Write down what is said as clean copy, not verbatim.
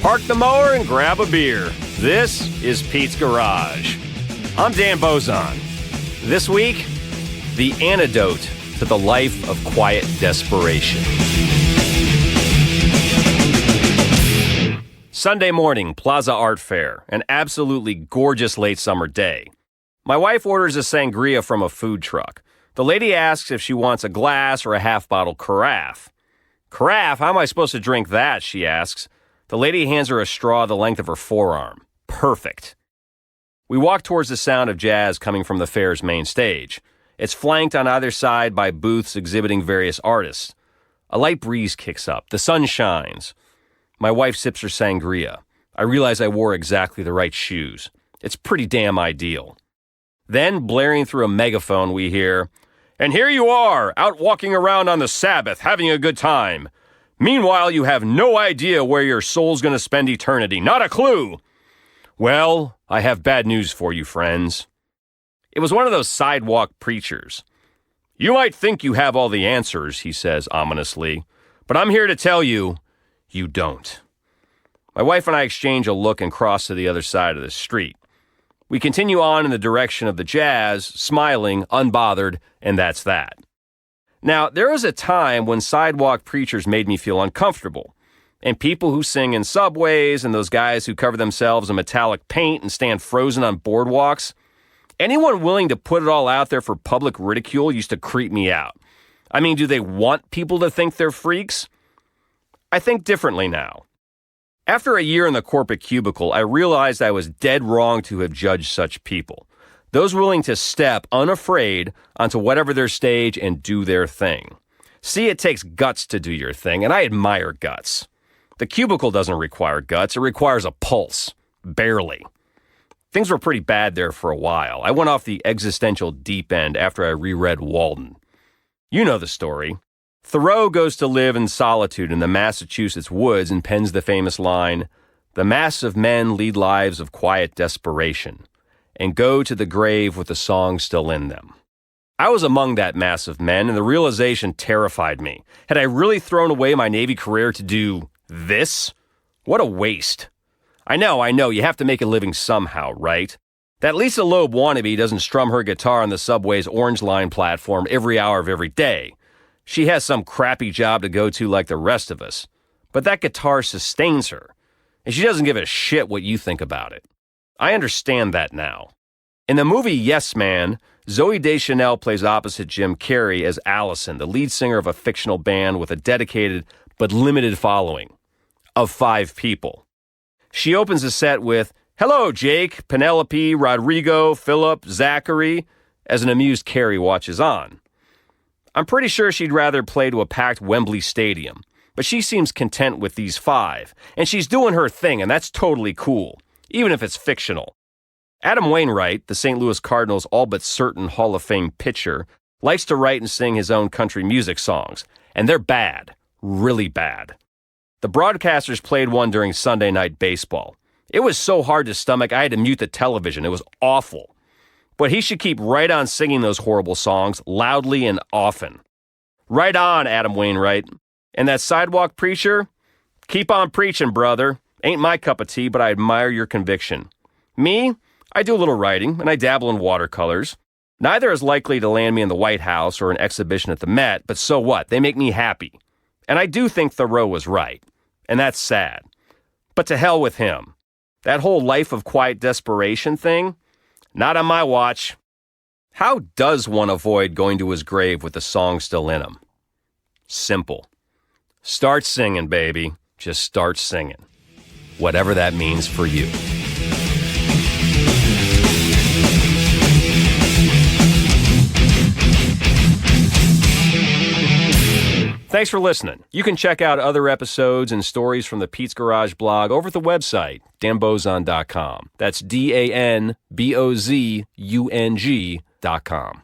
Park the mower and grab a beer. This is Pete's Garage. I'm Dan Bozon. This week, the antidote to the life of quiet desperation. Sunday morning, Plaza Art Fair, an absolutely gorgeous late summer day. My wife orders a sangria from a food truck. The lady asks if she wants a glass or a half-bottle carafe. Carafe? How am I supposed to drink that, she asks. The lady hands her a straw the length of her forearm. Perfect. We walk towards the sound of jazz coming from the fair's main stage. It's flanked on either side by booths exhibiting various artists. A light breeze kicks up. The sun shines. My wife sips her sangria. I realize I wore exactly the right shoes. It's pretty damn ideal. Then, blaring through a megaphone, we hear, "And here you are, out walking around on the Sabbath, having a good time. Meanwhile, you have no idea where your soul's going to spend eternity. Not a clue. Well, I have bad news for you, friends." It was one of those sidewalk preachers. "You might think you have all the answers," he says ominously, "but I'm here to tell you, you don't." My wife and I exchange a look and cross to the other side of the street. We continue on in the direction of the jazz, smiling, unbothered, and that's that. Now, there was a time when sidewalk preachers made me feel uncomfortable, and people who sing in subways and those guys who cover themselves in metallic paint and stand frozen on boardwalks, anyone willing to put it all out there for public ridicule used to creep me out. I mean, do they want people to think they're freaks? I think differently now. After a year in the corporate cubicle, I realized I was dead wrong to have judged such people. Those willing to step unafraid onto whatever their stage and do their thing. See, it takes guts to do your thing, and I admire guts. The cubicle doesn't require guts, it requires a pulse. Barely. Things were pretty bad there for a while. I went off the existential deep end after I reread Walden. You know the story. Thoreau goes to live in solitude in the Massachusetts woods and pens the famous line, "The mass of men lead lives of quiet desperation, and go to the grave with the song still in them." I was among that mass of men, and the realization terrified me. Had I really thrown away my Navy career to do this? What a waste. I know, you have to make a living somehow, right? That Lisa Loeb wannabe doesn't strum her guitar on the subway's Orange Line platform every hour of every day. She has some crappy job to go to like the rest of us. But that guitar sustains her, and she doesn't give a shit what you think about it. I understand that now. In the movie Yes Man, Zooey Deschanel plays opposite Jim Carrey as Allison, the lead singer of a fictional band with a dedicated but limited following of 5 people. She opens the set with, "Hello, Jake, Penelope, Rodrigo, Philip, Zachary," as an amused Carrey watches on. I'm pretty sure she'd rather play to a packed Wembley Stadium, but she seems content with these 5, and she's doing her thing, and that's totally cool, even if it's fictional. Adam Wainwright, the St. Louis Cardinals' all but certain Hall of Fame pitcher, likes to write and sing his own country music songs, and they're bad, really bad. The broadcasters played one during Sunday Night Baseball. It was so hard to stomach, I had to mute the television. It was awful. But he should keep right on singing those horrible songs, loudly and often. Right on, Adam Wainwright. And that sidewalk preacher? Keep on preaching, brother. Ain't my cup of tea, but I admire your conviction. Me? I do a little writing, and I dabble in watercolors. Neither is likely to land me in the White House or an exhibition at the Met, but so what? They make me happy. And I do think Thoreau was right. And that's sad. But to hell with him. That whole life of quiet desperation thing? Not on my watch. How does one avoid going to his grave with the song still in him? Simple. Start singing, baby. Just start singing. Whatever that means for you. Thanks for listening. You can check out other episodes and stories from the Pete's Garage blog over at the website, danbozon.com. That's DANBOZUNG.com.